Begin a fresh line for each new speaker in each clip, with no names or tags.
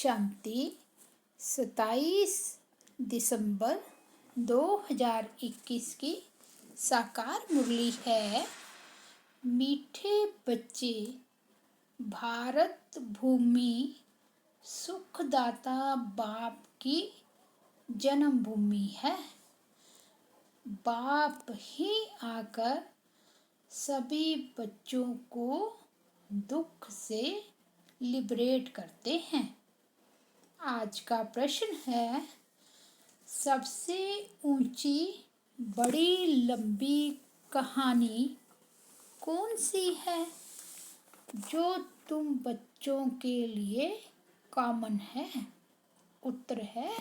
शांति 27 दिसंबर 2021 की साकार मुरली है। मीठे बच्चे, भारत भूमि सुखदाता बाप की जन्मभूमि है। बाप ही आकर सभी बच्चों को दुख से लिबरेट करते हैं। आज का प्रश्न है, सबसे ऊंची बड़ी लंबी कहानी कौन सी है जो तुम बच्चों के लिए कॉमन है? उत्तर है,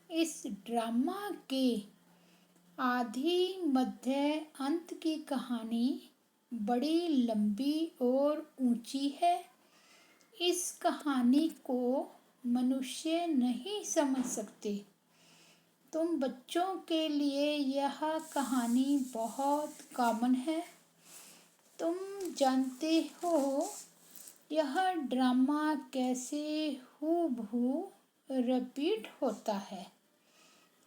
इस ड्रामा के आदि मध्य अंत की कहानी बड़ी लंबी और ऊंची है। इस कहानी को मनुष्य नहीं समझ सकते। तुम बच्चों के लिए यह कहानी बहुत कॉमन है। तुम जानते हो यह ड्रामा कैसे हूबहू रिपीट होता है।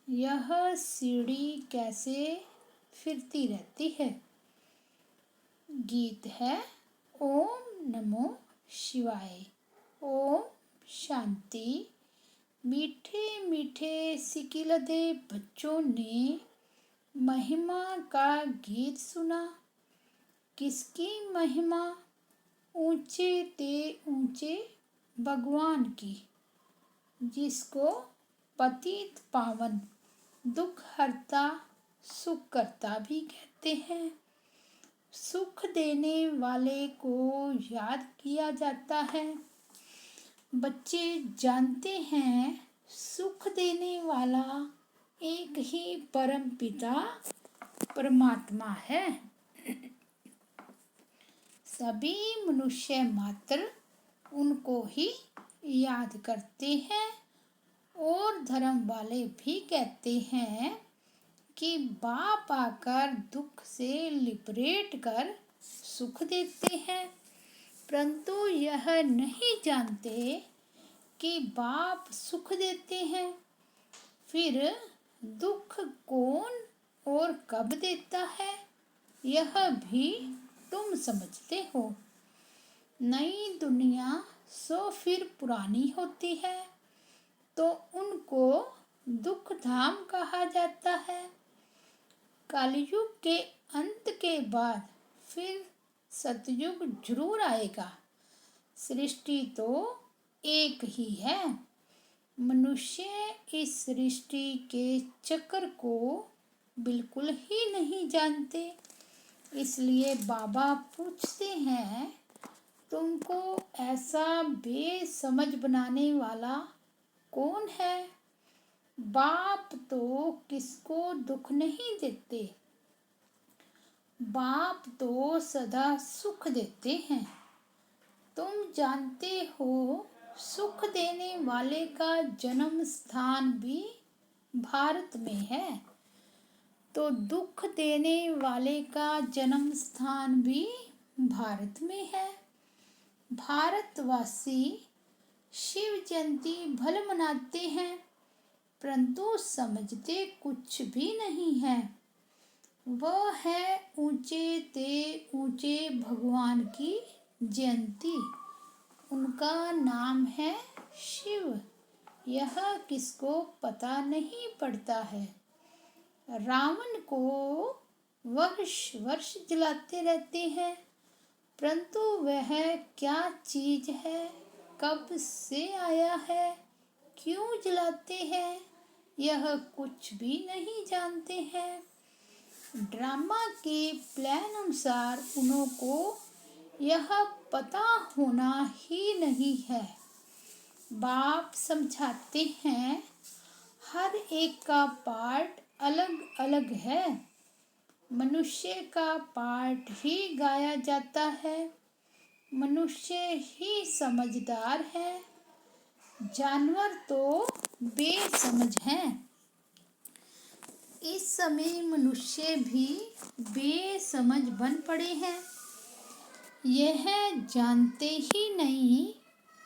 यह सीढ़ी कैसे फिरती रहती है। गीत है ओम नमो शिवाय। ओम शांति। मीठे मीठे सिकिलदे बच्चों ने महिमा का गीत सुना। किसकी महिमा? ऊंचे ते ऊंचे भगवान की, जिसको पतित पावन दुख हरता सुख करता भी कहते हैं। सुख देने वाले को याद किया जाता है। बच्चे जानते हैं सुख देने वाला एक ही परम पिता परमात्मा है। सभी मनुष्य मात्र उनको ही याद करते हैं और धर्म वाले भी कहते हैं कि बाप आकर दुख से लिबरेट कर सुख देते हैं, परंतु यह नहीं जानते कि बाप सुख देते हैं। फिर दुख कौन और कब देता है, यह भी तुम समझते हो। नई दुनिया सो फिर पुरानी होती है तो उनको दुख धाम कहा जाता है। कलयुग के अंत के बाद फिर सतयुग जरूर आएगा। सृष्टि तो एक ही है। मनुष्य इस सृष्टि के चक्र को बिल्कुल ही नहीं जानते। इसलिए बाबा पूछते हैं, तुमको ऐसा बेसमझ बनाने वाला कौन है? बाप तो किसको दुख नहीं देते। बाप तो सदा सुख देते हैं। तुम जानते हो सुख देने वाले का जन्म स्थान भी भारत में है, तो दुख देने वाले का जन्म स्थान भी भारत में है। भारतवासी शिव जयंती भले मनाते हैं, परंतु समझते कुछ भी नहीं है। वह है ऊंचे ते ऊंचे भगवान की जयंती। उनका नाम है शिव। यह किसको पता नहीं पड़ता है। रावण को वर्ष वर्ष जलाते रहते हैं, परंतु वह क्या चीज है, कब से आया है, क्यों जलाते हैं, यह कुछ भी नहीं जानते हैं। ड्रामा के प्लान अनुसार उनको यह पता होना ही नहीं है। बाप समझाते हैं, हर एक का पार्ट अलग अलग है। मनुष्य का पार्ट ही गाया जाता है। मनुष्य ही समझदार है, जानवर तो बेसमझ हैं। इस समय मनुष्य भी बेसमझ बन पड़े हैं। यह जानते ही नहीं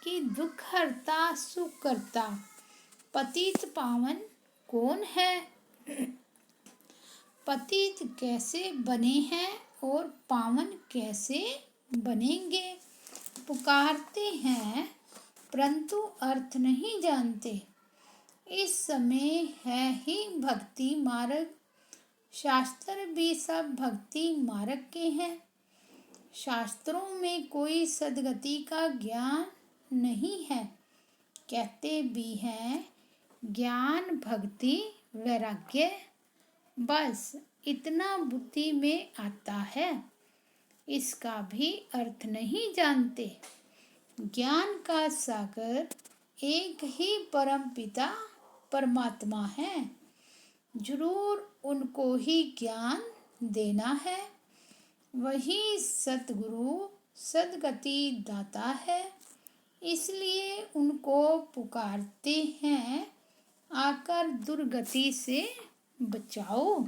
कि दुख हरता सुख करता पतित पावन कौन है। पतित कैसे बने हैं और पावन कैसे बनेंगे। पुकारते हैं परंतु अर्थ नहीं जानते। इस समय है ही भक्ति मार्ग, शास्त्र भी सब भक्ति मार्ग के हैं। शास्त्रों में कोई सद्गति का ज्ञान नहीं है। कहते भी हैं ज्ञान भक्ति वैराग्य, बस इतना बुद्धि में आता है, इसका भी अर्थ नहीं जानते। ज्ञान का सागर एक ही परम पिता परमात्मा है, जरूर उनको ही ज्ञान देना है। वही सतगुरु सद्गति दाता है, इसलिए उनको पुकारते हैं आकर दुर्गति से बचाओ।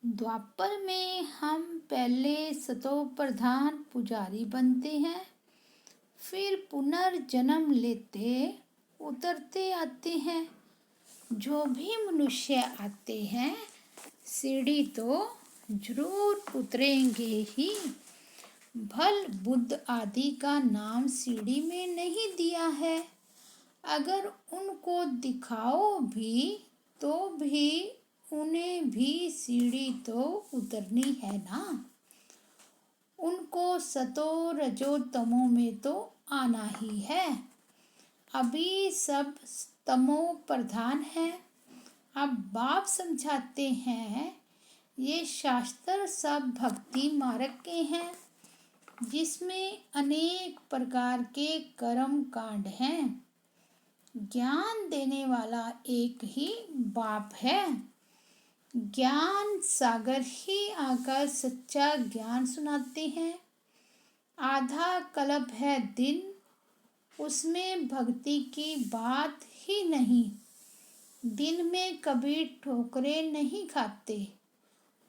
द्वापर में हम पहले सतो प्रधान पुजारी बनते हैं, फिर पुनर्जन्म लेते उतरते आते हैं। जो भी मनुष्य आते हैं सीढ़ी तो जरूर उतरेंगे ही। भल बुद्ध आदि का नाम सीढ़ी में नहीं दिया है। अगर उनको दिखाओ भी तो भी उन्हें भी सीढ़ी तो उतरनी है ना। उनको सतो रजो तमो में तो आना ही है। अभी सब तमो प्रधान है। अब बाप समझाते हैं ये शास्त्र सब भक्ति मार्ग के हैं, जिसमें अनेक प्रकार के कर्म कांड हैं। ज्ञान देने वाला एक ही बाप है। ज्ञान सागर ही आकर सच्चा ज्ञान सुनाते हैं। आधा कल्प है दिन, उसमें भक्ति की बात ही नहीं। दिन में कभी ठोकरें नहीं खाते,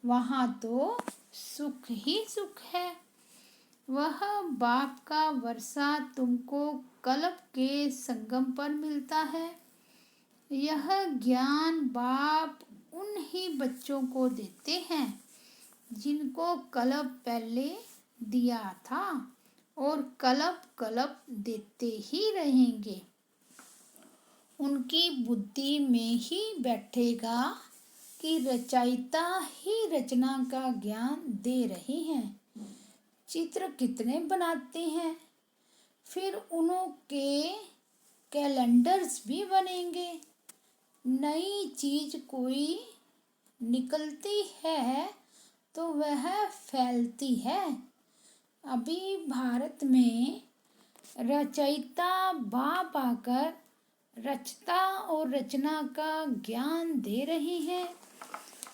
वहाँ तो सुख ही सुख है। वह बाप का वर्षा तुमको कल्प के संगम पर मिलता है। यह ज्ञान बाप उन ही बच्चों को देते हैं जिनको कल्प पहले दिया था और कल्प कल्प देते ही रहेंगे। उनकी बुद्धि में ही बैठेगा कि रचयिता ही रचना का ज्ञान दे रहे हैं। चित्र कितने बनाते हैं, फिर उनके कैलेंडर्स भी बनेंगे। नई चीज कोई निकलती है तो वह फैलती है। अभी भारत में रचयिता बाप आकर रचता और रचना का ज्ञान दे रहे हैं।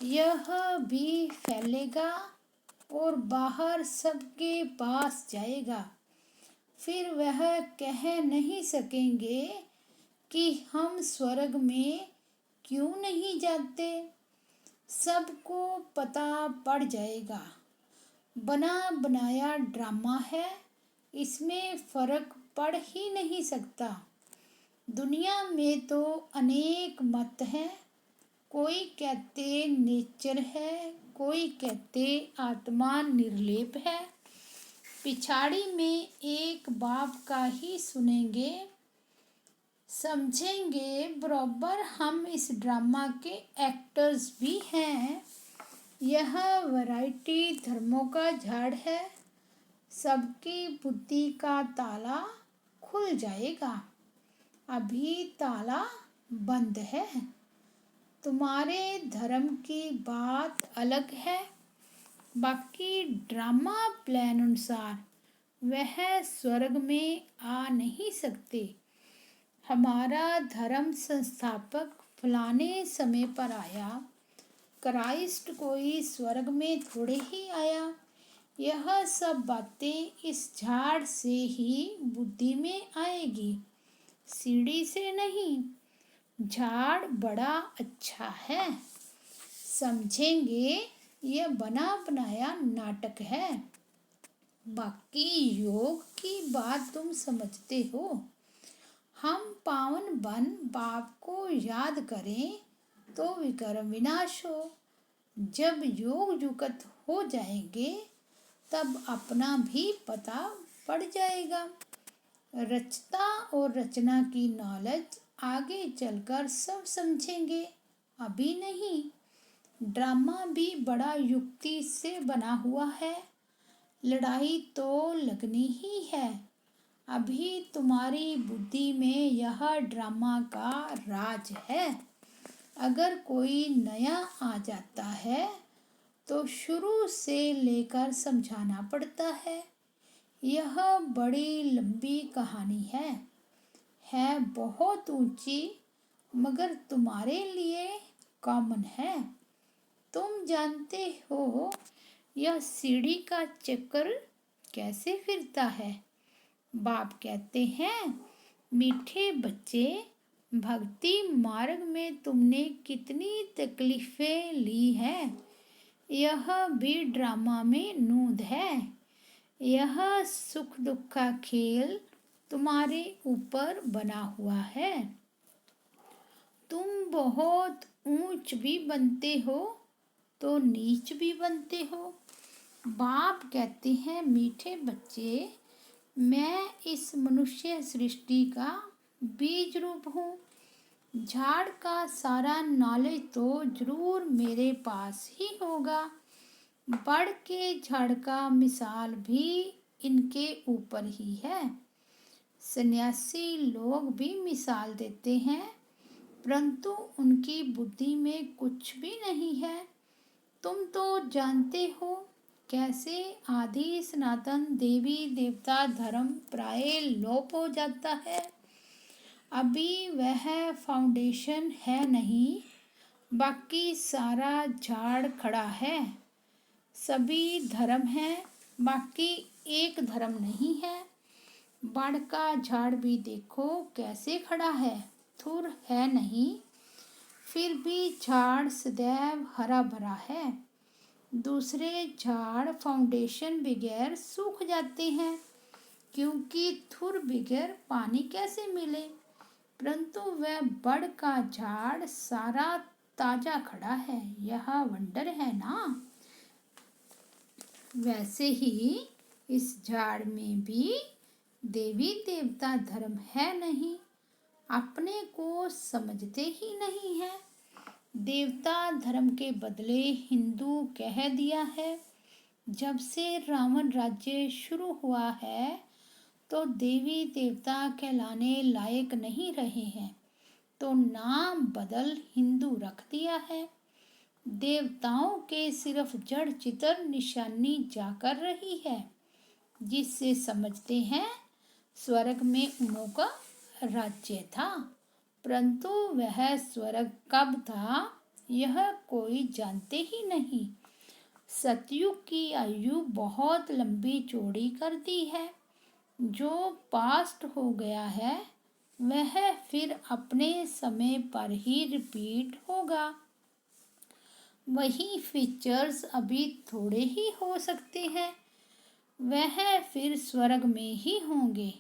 यह भी फैलेगा और बाहर सबके पास जाएगा। फिर वह कह नहीं सकेंगे कि हम स्वर्ग में क्यों नहीं जाते। सबको पता पड़ जाएगा बना बनाया ड्रामा है, इसमें फर्क पड़ ही नहीं सकता। दुनिया में तो अनेक मत हैं। कोई कहते नेचर है, कोई कहते आत्मा निर्लेप है। पिछाड़ी में एक बाप का ही सुनेंगे, समझेंगे बराबर हम इस ड्रामा के एक्टर्स भी हैं। यह वैरायटी धर्मों का झाड़ है। सबकी बुद्धि का ताला खुल जाएगा। अभी ताला बंद है। तुम्हारे धर्म की बात अलग है, बाकी ड्रामा प्लान अनुसार वह स्वर्ग में आ नहीं सकते। हमारा धर्म संस्थापक फलाने समय पर आया, क्राइस्ट कोई स्वर्ग में थोड़े ही आया। यह सब बातें इस झाड़ से ही बुद्धि में आएगी, सीढ़ी से नहीं। झाड़ बड़ा अच्छा है, समझेंगे यह बना बनाया नाटक है। बाकी योग की बात तुम समझते हो। हम पावन बन बाप को याद करें तो विकर्म विनाश हो। जब योग युक्त हो जाएंगे तब अपना भी पता पड़ जाएगा। रचता और रचना की नॉलेज आगे चलकर सब समझेंगे, अभी नहीं। ड्रामा भी बड़ा युक्ति से बना हुआ है। लड़ाई तो लगनी ही है। अभी तुम्हारी बुद्धि में यह ड्रामा का राज है। अगर कोई नया आ जाता है तो शुरू से लेकर समझाना पड़ता है। यह बड़ी लंबी कहानी है बहुत ऊंची, मगर तुम्हारे लिए कॉमन है। तुम जानते हो यह सीढ़ी का चक्कर कैसे फिरता है। बाप कहते हैं, मीठे बच्चे, भक्ति मार्ग में तुमने कितनी तकलीफें ली हैं। यह भी ड्रामा में नूद है। यह सुख दुख का खेल तुम्हारे ऊपर बना हुआ है। तुम बहुत ऊंच भी बनते हो तो नीच भी बनते हो। बाप कहते हैं, मीठे बच्चे, मैं इस मनुष्य सृष्टि का बीज रूप हूँ। झाड़ का सारा नॉलेज तो जरूर मेरे पास ही होगा। बढ़ के झाड़ का मिसाल भी इनके ऊपर ही है। सन्यासी लोग भी मिसाल देते हैं, परंतु उनकी बुद्धि में कुछ भी नहीं है। तुम तो जानते हो कैसे आदि सनातन देवी देवता धर्म प्राय लोप हो जाता है। अभी वह फाउंडेशन है नहीं, बाकी सारा झाड़ खड़ा है। सभी धर्म है, बाकी एक धर्म नहीं है। बाढ़ का झाड़ भी देखो कैसे खड़ा है, थुर है नहीं, फिर भी झाड़ सदैव हरा भरा है। दूसरे झाड़ फाउंडेशन बगैर सूख जाते हैं, क्योंकि थुर बगैर पानी कैसे मिले। परंतु वह बड़ का झाड़ सारा ताजा खड़ा है। यह वंडर है ना। वैसे ही इस झाड़ में भी देवी देवता धर्म है नहीं, अपने को समझते ही नहीं है। देवता धर्म के बदले हिंदू कह दिया है। जब से रावण राज्य शुरू हुआ है तो देवी देवता कहलाने लायक नहीं रहे हैं, तो नाम बदल हिंदू रख दिया है। देवताओं के सिर्फ जड़ चित्र निशानी जाकर रही है, जिससे समझते हैं स्वर्ग में उनों का राज्य था। परंतु वह स्वर्ग कब था यह कोई जानते ही नहीं। सतयुग की आयु बहुत लंबी चौड़ी कर दी है। जो पास्ट हो गया है वह फिर अपने समय पर ही रिपीट होगा। वही फीचर्स अभी थोड़े ही हो सकते हैं, वह फिर स्वर्ग में ही होंगे।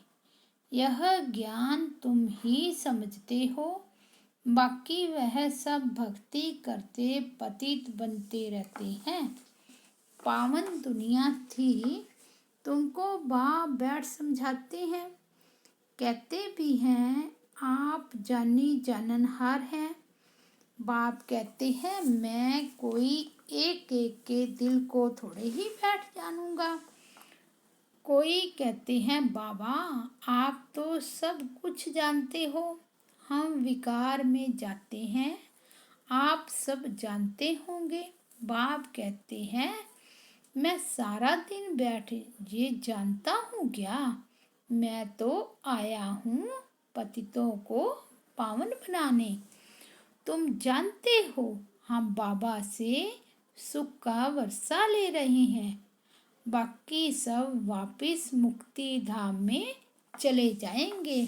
यह ज्ञान तुम ही समझते हो, बाकी वह सब भक्ति करते पतित बनते रहते हैं। पावन दुनिया थी, तुमको बाप बैठ समझाते हैं। कहते भी हैं आप जानी जाननहार हैं। बाप कहते हैं, मैं कोई एक एक के दिल को थोड़े ही बैठ जानूंगा। कोई कहते हैं, बाबा आप तो सब कुछ जानते हो, हम विकार में जाते हैं, आप सब जानते होंगे। बाप कहते हैं, मैं सारा दिन बैठ ये जानता हूँ क्या। मैं तो आया हूँ पतितों को पावन बनाने। तुम जानते हो हम बाबा से सुख का वर्षा ले रहे हैं, बाकी सब वापिस मुक्ति धाम में चले जाएंगे।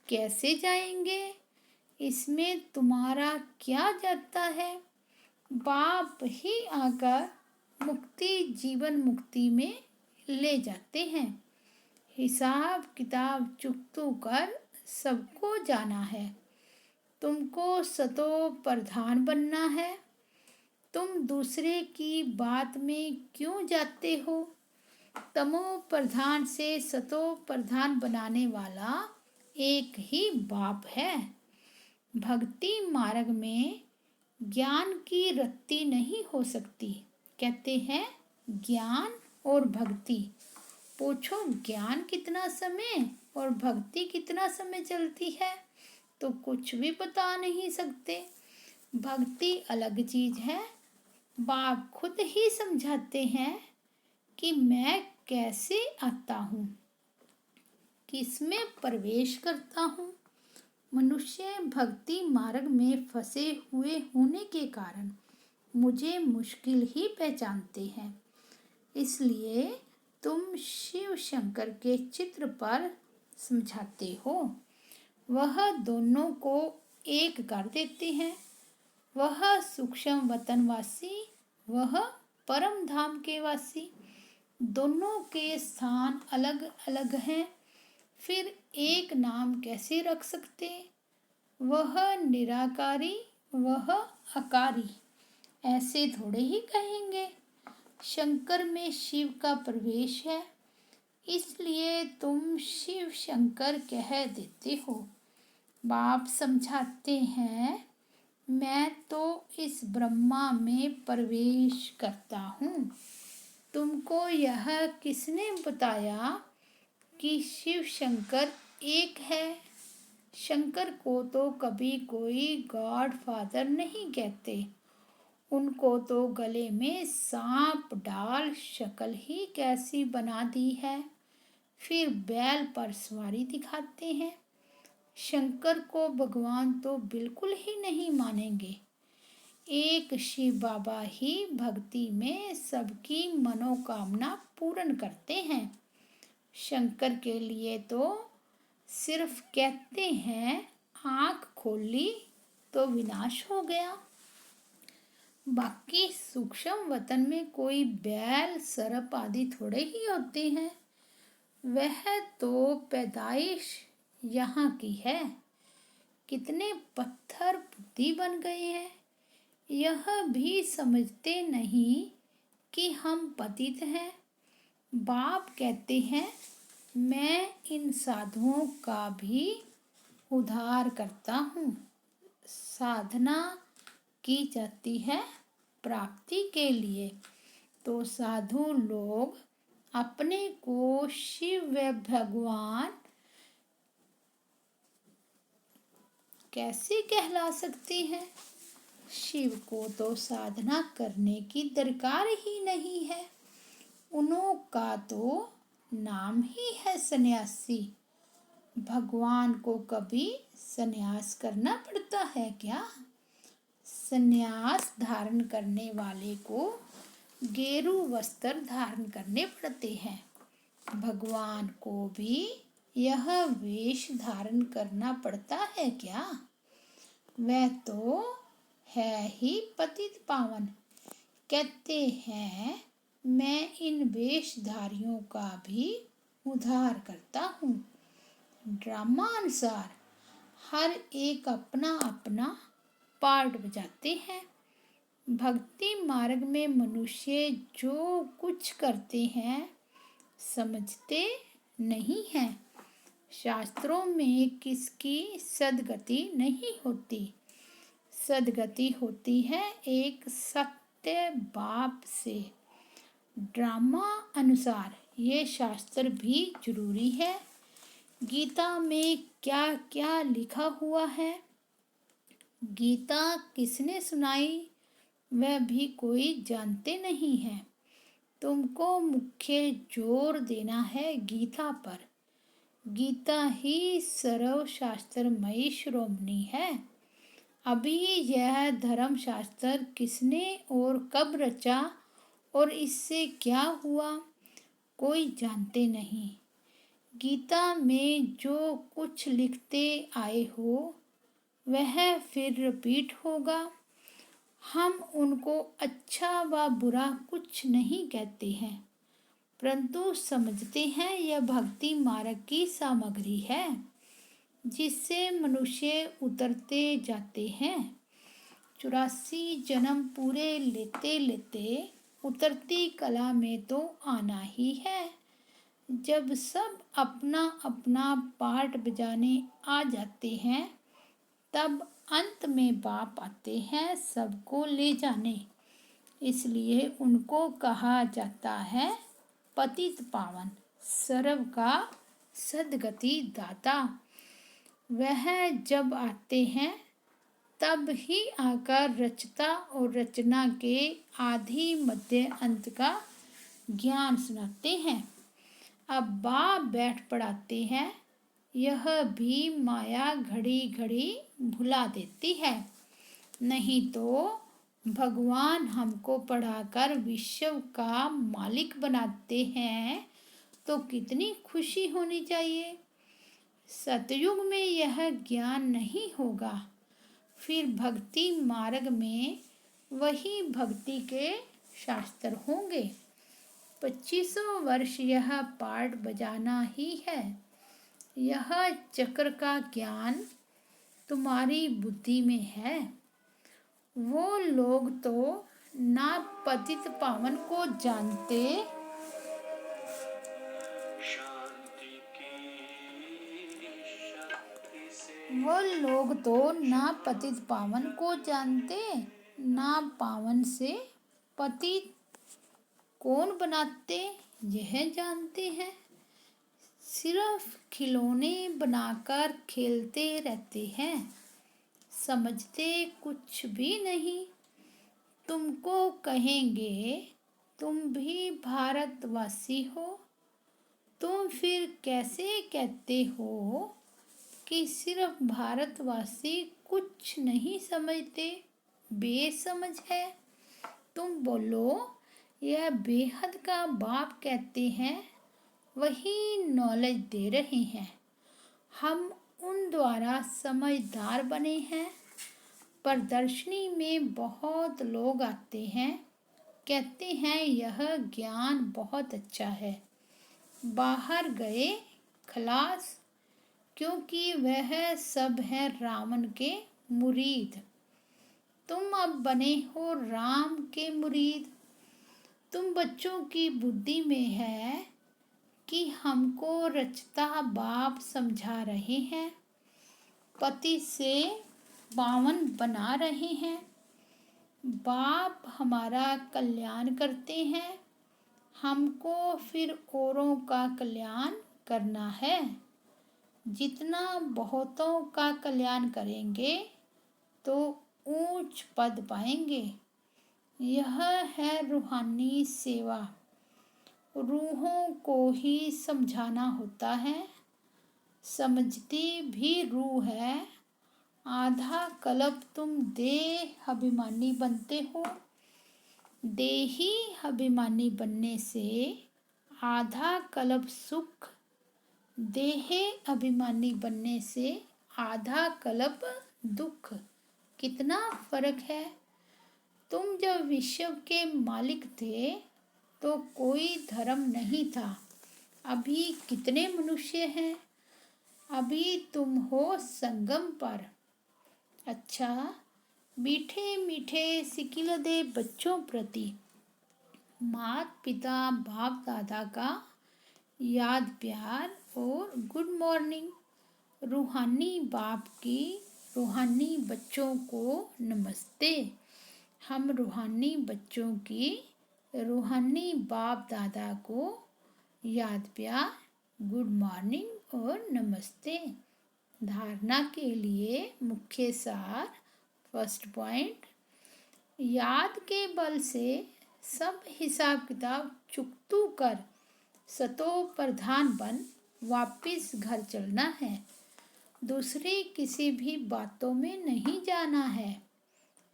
कैसे जाएंगे, इसमें तुम्हारा क्या जाता है। बाप ही आकर मुक्ति जीवन मुक्ति में ले जाते हैं। हिसाब किताब चुकतू कर सबको जाना है। तुमको सतो प्रधान बनना है। तुम दूसरे की बात में क्यों जाते हो? तमो प्रधान से सतो प्रधान बनाने वाला एक ही बाप है। भक्ति मार्ग में ज्ञान की रत्ती नहीं हो सकती। कहते हैं ज्ञान और भक्ति। पूछो ज्ञान कितना समय और भक्ति कितना समय चलती है तो कुछ भी बता नहीं सकते। भक्ति अलग चीज है। बाप खुद ही समझाते हैं कि मैं कैसे आता हूँ, किसमें प्रवेश करता हूँ। मनुष्य भक्ति मार्ग में फंसे हुए होने के कारण मुझे मुश्किल ही पहचानते हैं। इसलिए तुम शिव शंकर के चित्र पर समझाते हो। वह दोनों को एक कर देते हैं। वह सूक्ष्म वतनवासी, वह परम धाम के वासी। दोनों के स्थान अलग अलग हैं, फिर एक नाम कैसे रख सकते? वह निराकारी, वह अकारी, ऐसे थोड़े ही कहेंगे। शंकर में शिव का प्रवेश है, इसलिए तुम शिव शंकर कह देते हो। बाप समझाते हैं मैं तो इस ब्रह्मा में प्रवेश करता हूँ। तुमको यह किसने बताया कि शिव शंकर एक है? शंकर को तो कभी कोई गॉड फादर नहीं कहते। उनको तो गले में सांप डाल शक्ल ही कैसी बना दी है, फिर बैल पर सवारी दिखाते हैं। शंकर को भगवान तो बिल्कुल ही नहीं मानेंगे। एक शिव बाबा ही भक्ति में सबकी मनोकामना पूर्ण करते हैं। शंकर के लिए तो सिर्फ कहते हैं आँख खोली तो विनाश हो गया। बाकी सूक्ष्म वतन में कोई बैल सर्प आदि थोड़े ही होते हैं। वह तो पैदाइश यहाँ की है। कितने पत्थर बुद्धि बन गए हैं, यह भी समझते नहीं कि हम पतित हैं। बाप कहते हैं मैं इन साधुओं का भी उद्धार करता हूँ। साधना की जाती है प्राप्ति के लिए, तो साधु लोग अपने को शिव व भगवान कैसे कहला सकते हैं? शिव को तो साधना करने की दरकार ही नहीं है। उन्हों का तो नाम ही है सन्यासी। भगवान को कभी सन्यास करना पड़ता है क्या? सन्यास धारण करने वाले को गेरू वस्त्र धारण करने पड़ते हैं। भगवान को भी यह वेश धारण करना पड़ता है क्या? वह तो है ही पतित पावन। कहते हैं मैं इन वेशधारियों का भी उद्धार करता हूँ। ड्रामा अनुसार हर एक अपना अपना पार्ट बजाते हैं। भक्ति मार्ग में मनुष्य जो कुछ करते हैं समझते नहीं हैं। शास्त्रों में किसकी सदगति नहीं होती। सदगति होती है एक सत्य बाप से। ड्रामा अनुसार ये शास्त्र भी जरूरी है। गीता में क्या क्या लिखा हुआ है, गीता किसने सुनाई, वह भी कोई जानते नहीं है। तुमको मुख्य जोर देना है गीता पर। गीता ही सर्वशास्त्रमयी शिरोमणि है। अभी यह धर्म शास्त्र किसने और कब रचा और इससे क्या हुआ कोई जानते नहीं। गीता में जो कुछ लिखते आए हो वह फिर रिपीट होगा। हम उनको अच्छा व बुरा कुछ नहीं कहते हैं, परंतु समझते हैं यह भक्ति मार्ग की सामग्री है जिससे मनुष्य उतरते जाते हैं। 84 जन्म पूरे लेते लेते उतरती कला में तो आना ही है। जब सब अपना अपना पार्ट बजाने आ जाते हैं तब अंत में बाप आते हैं सबको ले जाने। इसलिए उनको कहा जाता है पतित पावन, सर्व का सद्गति दाता। वह जब आते हैं तब ही आकर रचता और रचना के आदि मध्य अंत का ज्ञान सुनाते हैं। अब बाप बैठ पढ़ाते हैं, यह भी माया घड़ी घड़ी भुला देती है। नहीं तो भगवान हमको पढ़ाकर विश्व का मालिक बनाते हैं तो कितनी खुशी होनी चाहिए। सतयुग में यह ज्ञान नहीं होगा, फिर भक्ति मार्ग में वही भक्ति के शास्त्र होंगे। 25 वर्ष यह पार्ट बजाना ही है। यह चक्र का ज्ञान तुम्हारी बुद्धि में है। वो लोग तो ना पतित पावन को जानते ना पावन से पतित कौन बनाते यह जानते हैं। सिर्फ खिलौने बनाकर खेलते रहते हैं, समझते कुछ भी नहीं। तुमको कहेंगे तुम भी भारतवासी हो, तुम फिर कैसे कहते हो कि सिर्फ भारतवासी कुछ नहीं समझते, बेसमझ है। तुम बोलो यह बेहद का बाप कहते हैं, वही नॉलेज दे रहे हैं। हम उन द्वारा समझदार बने हैं। प्रदर्शनी में बहुत लोग आते हैं, कहते हैं यह ज्ञान बहुत अच्छा है। बाहर गए खलास, क्योंकि वह सब है रावण के मुरीद। तुम अब बने हो राम के मुरीद। तुम बच्चों की बुद्धि में है कि हमको रचता बाप समझा रहे हैं, पति से पावन बना रहे हैं। बाप हमारा कल्याण करते हैं, हमको फिर औरों का कल्याण करना है। जितना बहुतों का कल्याण करेंगे तो ऊंच पद पाएंगे। यह है रूहानी सेवा। रूहों को ही समझाना होता है, समझती भी रूह है। आधा कल्प तुम देह अभिमानी बनते हो। देही अभिमानी बनने से आधा कल्प सुख, देहे अभिमानी बनने से आधा कल्प दुख। कितना फर्क है। तुम जब विश्व के मालिक थे तो कोई धर्म नहीं था। अभी कितने मनुष्य हैं। अभी तुम हो संगम पर। अच्छा, मीठे मीठे सिकिलदे बच्चों प्रति माता पिता बाप दादा का याद प्यार और गुड मॉर्निंग। रूहानी बाप की रूहानी बच्चों को नमस्ते। हम रूहानी बच्चों की रूहानी बाप दादा को याद प्यार, गुड मॉर्निंग और नमस्ते। धारणा के लिए मुख्य सार। फर्स्ट पॉइंट, याद के बल से सब हिसाब किताब चुकतू कर सतो प्रधान बन वापिस घर चलना है। दूसरी किसी भी बातों में नहीं जाना है।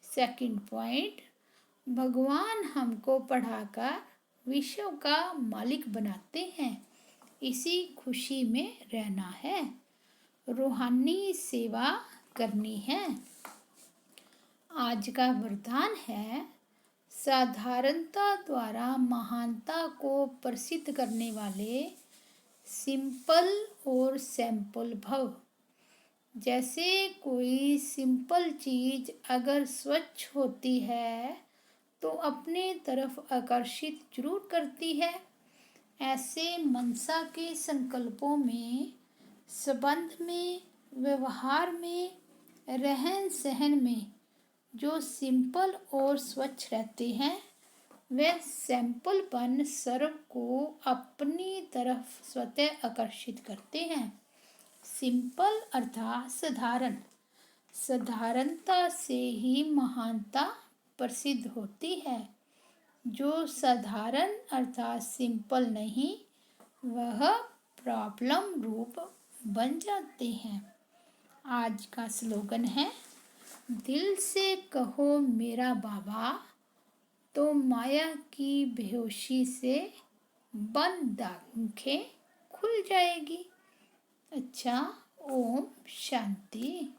सेकंड पॉइंट, भगवान हमको पढ़ाकर विश्व का मालिक बनाते हैं, इसी खुशी में रहना है, रूहानी सेवा करनी है। आज का वरदान है, साधारणता द्वारा महानता को प्रसिद्ध करने वाले सिंपल और सैंपल भव। जैसे कोई सिंपल चीज अगर स्वच्छ होती है तो अपने तरफ आकर्षित जरूर करती है। ऐसे मनसा के संकल्पों में, संबंध में, व्यवहार में, रहन सहन में जो सिंपल और स्वच्छ रहते हैं वे सैंपलपन सर्व को अपनी तरफ स्वतः आकर्षित करते हैं। सिंपल अर्थात साधारण। साधारणता से ही महानता प्रसिद्ध होती है। जो साधारण अर्थात सिंपल नहीं, वह प्रॉब्लम रूप बन जाते हैं। आज का स्लोगन है, दिल से कहो मेरा बाबा, तो माया की बेहोशी से बंद आंखें खुल जाएगी। अच्छा, ओम शांति।